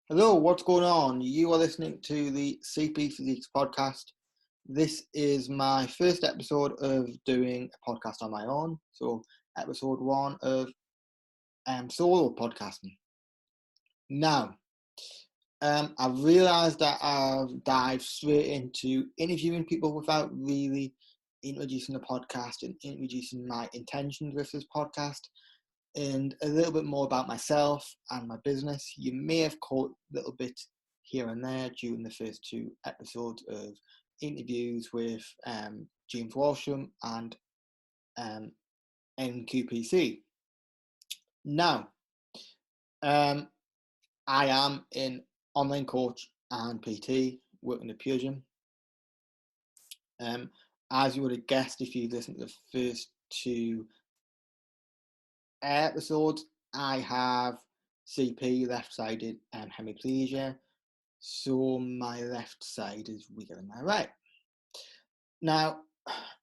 Hello, what's going on? You are listening to the CP Physiques podcast. This is my first episode of doing a podcast on my own. So, episode one of solo podcasting. Now, I've realised that I've dived straight into interviewing people without really introducing the podcast and introducing my intentions with this podcast and a little bit more about myself and my business. You may have caught a little bit here and there during the first two episodes of interviews with James Walsham and NQPC. Now, I am an online coach and PT working at Pure Gym. As you would have guessed if you listened to the first two episodes, I have CP, left-sided hemiplegia, so my left side is weaker than my right. Now,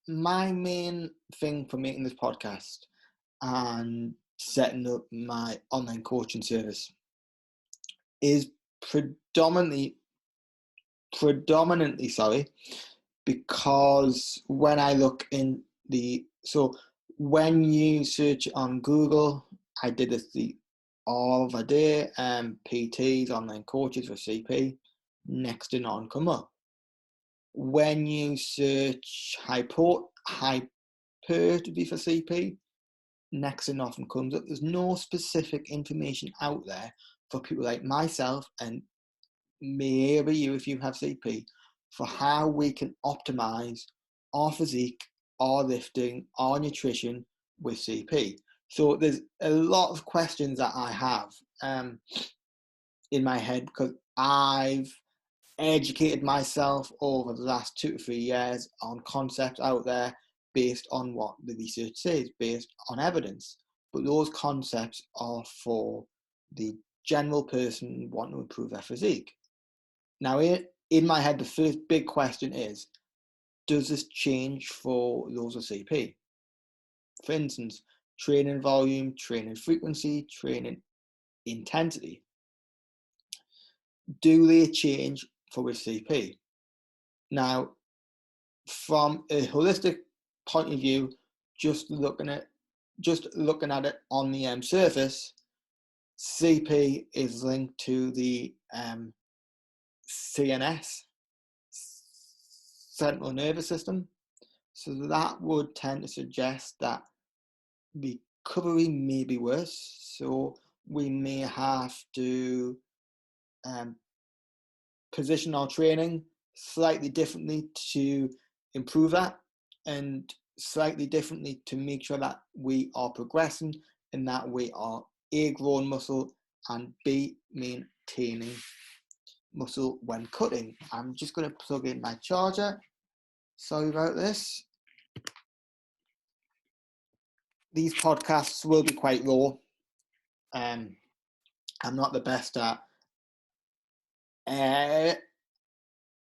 my main thing for making this podcast and setting up my online coaching service is predominantly, because when I look in when you search on Google, I did this the other day, PTs, online coaches for CP, next to none come up. When you search hypertrophy for CP, next to nothing comes up. There's no specific information out there for people like myself and maybe you if you have CP for how we can optimize our physique, our lifting, our nutrition with CP. So there's a lot of questions that I have in my head because I've educated myself over the last 2 to 3 years on concepts out there based on what the research says, based on evidence. But those concepts are for the general person wanting to improve their physique. Now, in my head, the first big question is, does this change for those with CP? For instance, training volume, training frequency, training intensity. Do they change for with CP? Now, from a holistic point of view, just looking at it on the surface, CP is linked to the CNS, central nervous system. So that would tend to suggest that recovery may be worse. So we may have to position our training slightly differently to improve that, and slightly differently to make sure that we are progressing and that we are A, growing muscle, and B, maintaining muscle when cutting. I'm just going to plug in my charger. Sorry about this. These podcasts will be quite raw. I'm not the best at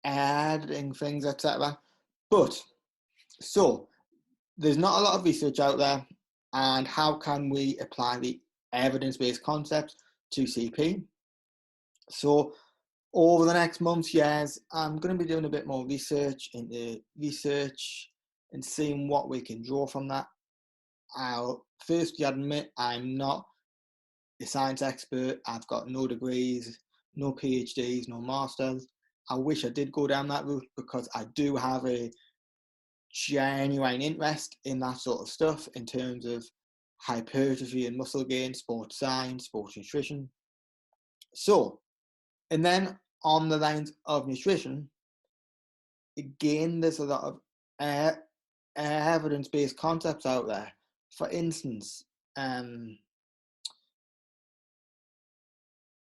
editing things, etc. But so there's not a lot of research out there, and how can we apply the evidence-based concepts to CP? So over the next months, years, I'm going to be doing a bit more research and seeing what we can draw from that. I'll firstly admit I'm not a science expert. I've got no degrees, no PhDs, no masters. I wish I did go down that route because I do have a genuine interest in that sort of stuff in terms of hypertrophy and muscle gain, sports science, sports nutrition. So, and then on the lines of nutrition, again, there's a lot of evidence-based concepts out there. For instance,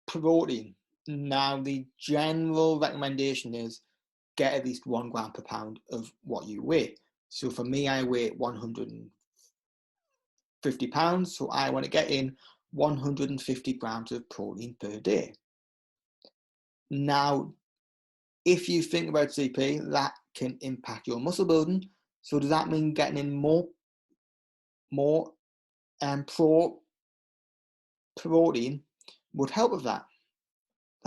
protein. Now, the general recommendation is get at least 1 gram per pound of what you weigh. So for me, I weigh 150 pounds, so I want to get in 150 grams of protein per day. Now, if you think about CP, that can impact your muscle building. So does that mean getting in more protein would help with that?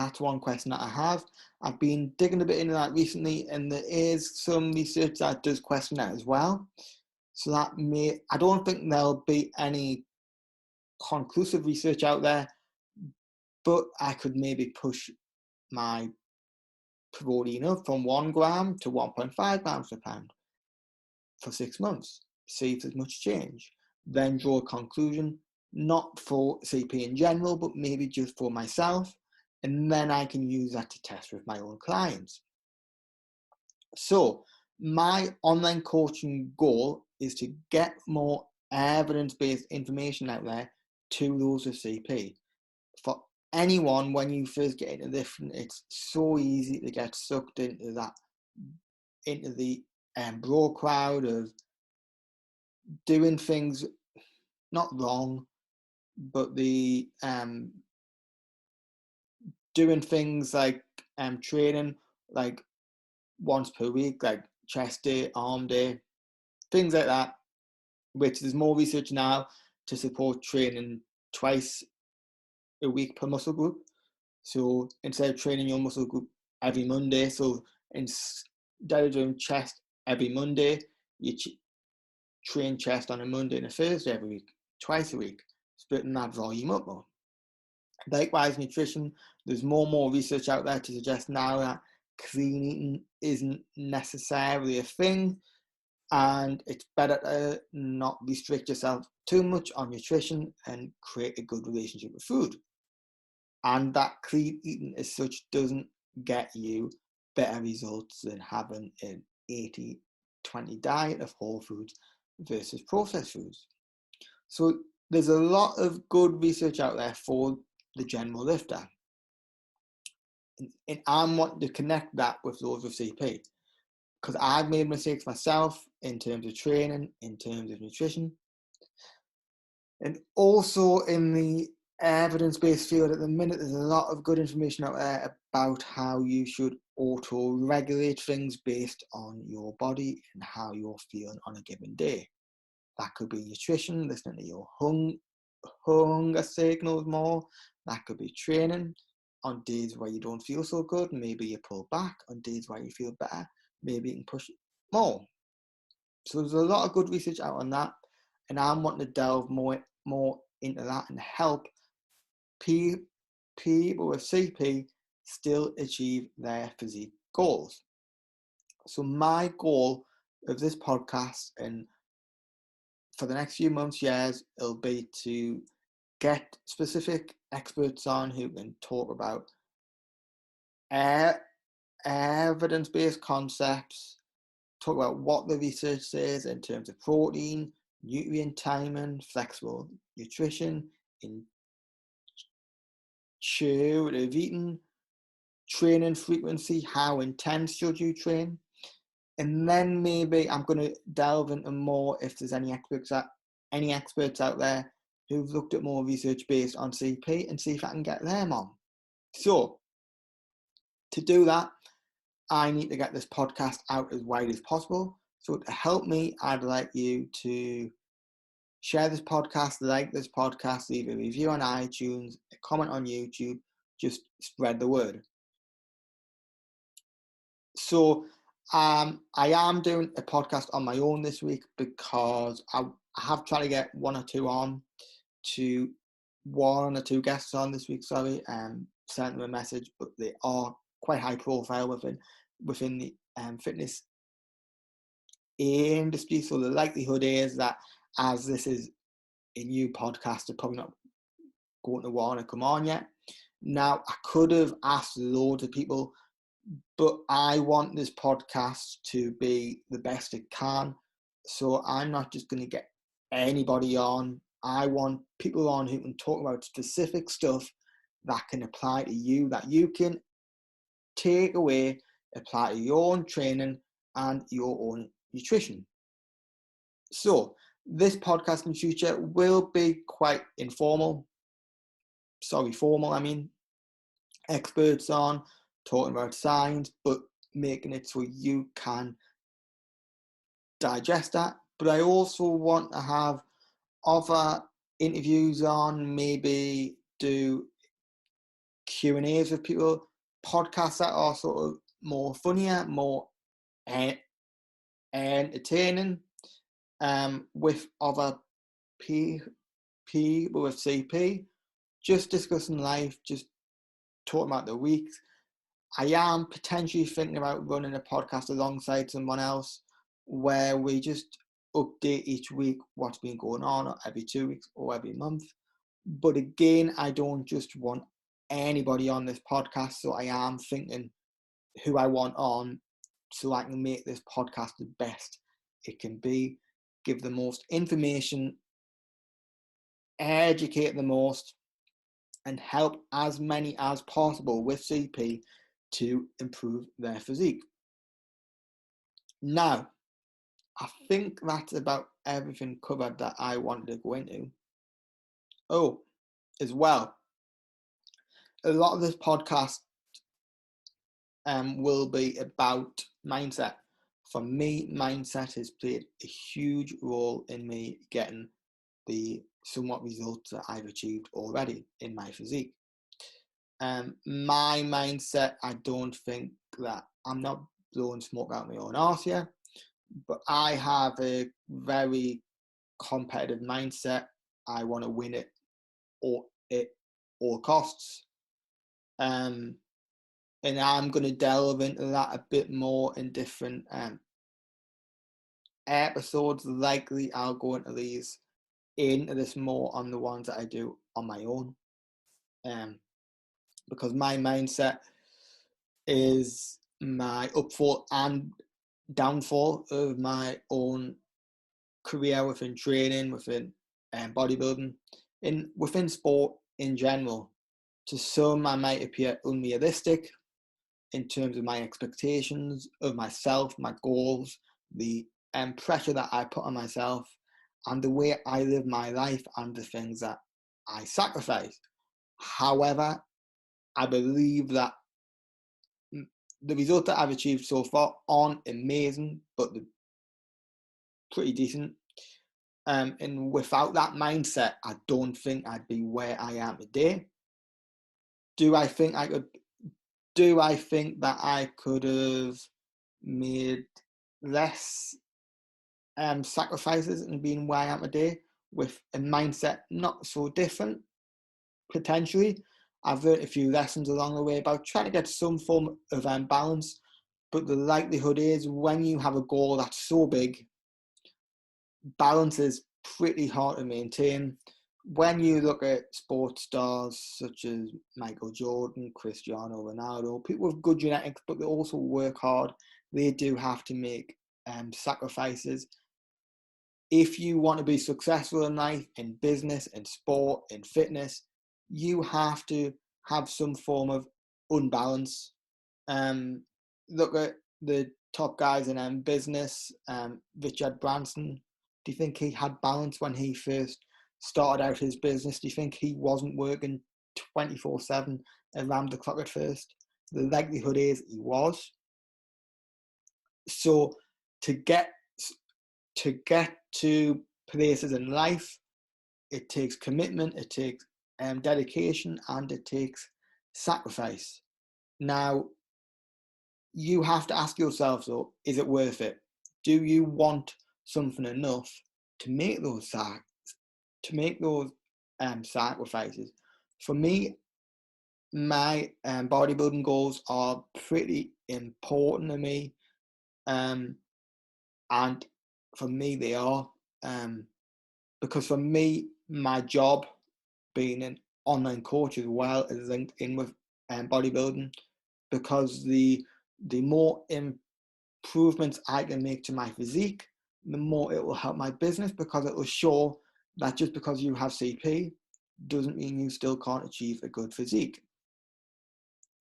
That's one question that I have. I've been digging a bit into that recently, and there is some research that does question that as well. So that I don't think there'll be any conclusive research out there, but I could maybe push my protein up from 1 gram to 1.5 grams per pound for 6 months, see if there's much change, then draw a conclusion, not for CP in general, but maybe just for myself, and then I can use that to test with my own clients. So my online coaching goal is to get more evidence-based information out there to those with CP. For anyone, when you first get into this, it's so easy to get sucked into the broad crowd of doing things not wrong, but doing things like training like once per week, like chest day, arm day, things like that, which there's more research now to support training twice a week per muscle group. So instead of training your muscle group every Monday, so instead of doing chest every Monday, you train chest on a Monday and a Thursday every week, twice a week, splitting that volume up more. Likewise, nutrition, there's more and more research out there to suggest now that clean eating isn't necessarily a thing, and it's better to not restrict yourself too much on nutrition and create a good relationship with food. And that clean eating as such doesn't get you better results than having an 80-20 diet of whole foods versus processed foods. So there's a lot of good research out there for the general lifter. And I'm wanting to connect that with those with CP, because I've made mistakes myself in terms of training, in terms of nutrition, and also in the evidence-based field at the minute. There's a lot of good information out there about how you should auto-regulate things based on your body and how you're feeling on a given day. That could be nutrition, listening to your hunger signals more. That could be training. On days where you don't feel so good, maybe you pull back. On days where you feel better, maybe you can push more. So there's a lot of good research out on that, and I'm wanting to delve more into that and help people with CP still achieve their physique goals. So my goal of this podcast, and for the next few months, years, it'll be to get specific experts on who can talk about evidence-based concepts, talk about what the research says in terms of protein, nutrient timing, flexible nutrition, intuitive eating, training frequency, how intense should you train, and then maybe I'm going to delve into more if there's any experts out there who've looked at more research based on CP and see if I can get them on. So to do that, I need to get this podcast out as wide as possible. So to help me, I'd like you to share this podcast, like this podcast, leave a review on iTunes, a comment on YouTube, just spread the word. So I am doing a podcast on my own this week because I have tried to get one or two guests on this week, sent them a message, but they are quite high profile within the fitness industry. So the likelihood is that as this is a new podcast, they're probably not going to want to come on yet. Now, I could have asked loads of people, but I want this podcast to be the best it can. So I'm not just going to get anybody on. I want people on who can talk about specific stuff that can apply to you, that you can take away, apply to your own training and your own nutrition. So this podcast in future will be quite formal. Experts on, talking about science, but making it so you can digest that. But I also want to have other interviews on, maybe do Q&As with people, podcasts that are sort of more funnier, more entertaining, with other people with CP, just discussing life, just talking about the week. I am potentially thinking about running a podcast alongside someone else where we just update each week what's been going on, or every 2 weeks or every month. But again, I don't just want anybody on this podcast, so I am thinking who I want on so I can make this podcast the best it can be, give the most information, educate the most, and help as many as possible with CP to improve their physique. Now, I think that's about everything covered that I wanted to go into. Oh, as well, a lot of this podcast will be about mindset. For me, mindset has played a huge role in me getting the somewhat results that I've achieved already in my physique. My mindset, I don't think that I'm not blowing smoke out my own arse here, but I have a very competitive mindset. I want to win it at all costs. And I'm going to delve into that a bit more in different episodes. Likely I'll go into this more on the ones that I do on my own. Because my mindset is my upfall and downfall of my own career within training, within bodybuilding, within sport in general. To some, I might appear unrealistic in terms of my expectations of myself, my goals, the pressure that I put on myself, and the way I live my life and the things that I sacrifice. However, I believe that the results that I've achieved so far aren't amazing, but they're pretty decent. And without that mindset, I don't think I'd be where I am today. Do I think that I could have made less sacrifices and been where I am today with a mindset not so different? Potentially. I've learned a few lessons along the way about trying to get some form of balance, but the likelihood is when you have a goal that's so big, balance is pretty hard to maintain. When you look at sports stars such as Michael Jordan, Cristiano Ronaldo, people with good genetics, but they also work hard, they do have to make sacrifices. If you want to be successful in life, in business, in sport, in fitness, you have to have some form of unbalance. Look at the top guys in business, Richard Branson. Do you think he had balance when he first started out his business? Do you think he wasn't working 24/7 around the clock at first? The likelihood is he was. So to get to places in life, it takes commitment, it takes dedication, and it takes sacrifice. Now, you have to ask yourself, though, is it worth it? Do you want something enough to make those sacrifices? For me, my bodybuilding goals are pretty important to me, and for me they are, because for me, my job being an online coach as well is linked in with bodybuilding, because the more improvements I can make to my physique, the more it will help my business, because it will show that just because you have CP doesn't mean you still can't achieve a good physique.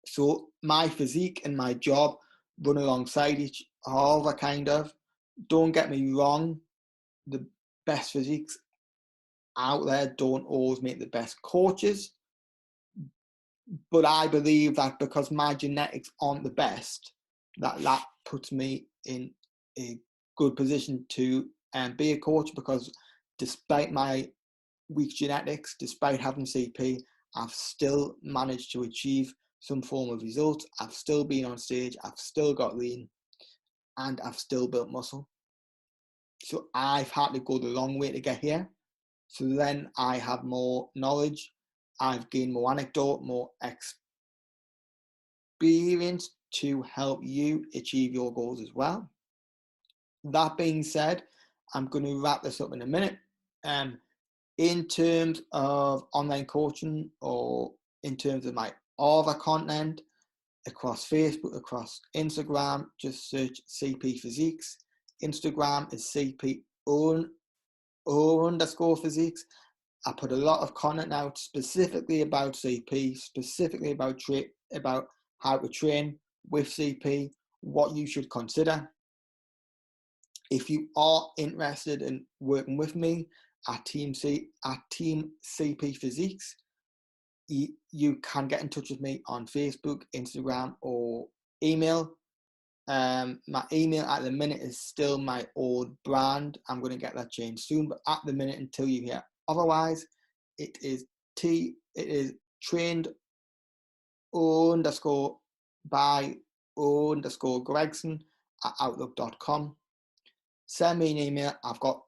So my physique and my job run alongside each other, kind of. Don't get me wrong, the best physiques out there don't always make the best coaches, but I believe that because my genetics aren't the best, that puts me in a good position to be a coach, because despite my weak genetics, despite having CP, I've still managed to achieve some form of results. I've still been on stage, I've still got lean, and I've still built muscle. So I've had to go the long way to get here. So then I have more knowledge, I've gained more anecdote, more experience to help you achieve your goals as well. That being said, I'm going to wrap this up in a minute. In terms of online coaching, or in terms of my other content across Facebook, across Instagram, just search CP Physiques. Instagram is CP_Physiques. I put a lot of content out specifically about CP, specifically about how to train with CP, what you should consider. If you are interested in working with me at Team CP Physiques, you can get in touch with me on Facebook, Instagram, or email. My email at the minute is still my old brand. I'm going to get that changed soon, but at the minute, until you hear otherwise, it is trained_by_Gregson@outlook.com. Send me an email. I've got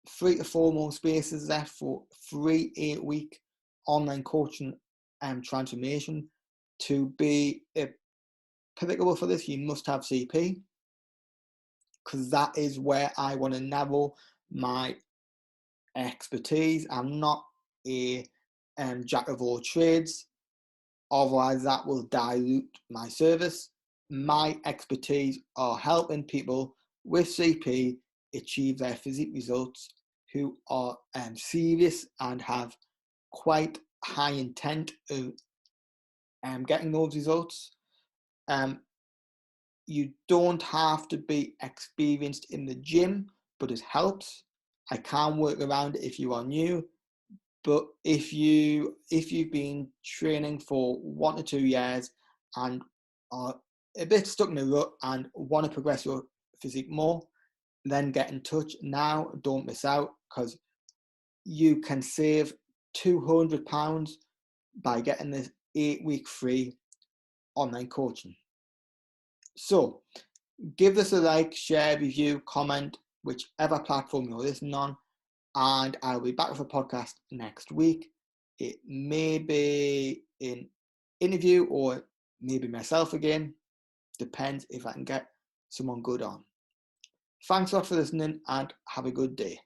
3 to 4 more spaces left for 3 8-week online coaching and transformation. To be applicable for this, you must have CP, because that is where I want to narrow my expertise. I'm not a jack of all trades, otherwise that will dilute my service. My expertise are helping people with CP achieve their physique results who are serious and have quite high intent of getting those results. You don't have to be experienced in the gym, but it helps. I can work around it if you are new, but if you've been training for 1 to 2 years and are a bit stuck in a rut and want to progress your physique more, then get in touch now. Don't miss out, because you can save £200 by getting this 8-week free online coaching. So give this a like, share, review, comment, whichever platform you're listening on, and I'll be back with a podcast next week. It may be an interview or maybe myself again. Depends if I can get someone good on. Thanks a lot for listening, and have a good day.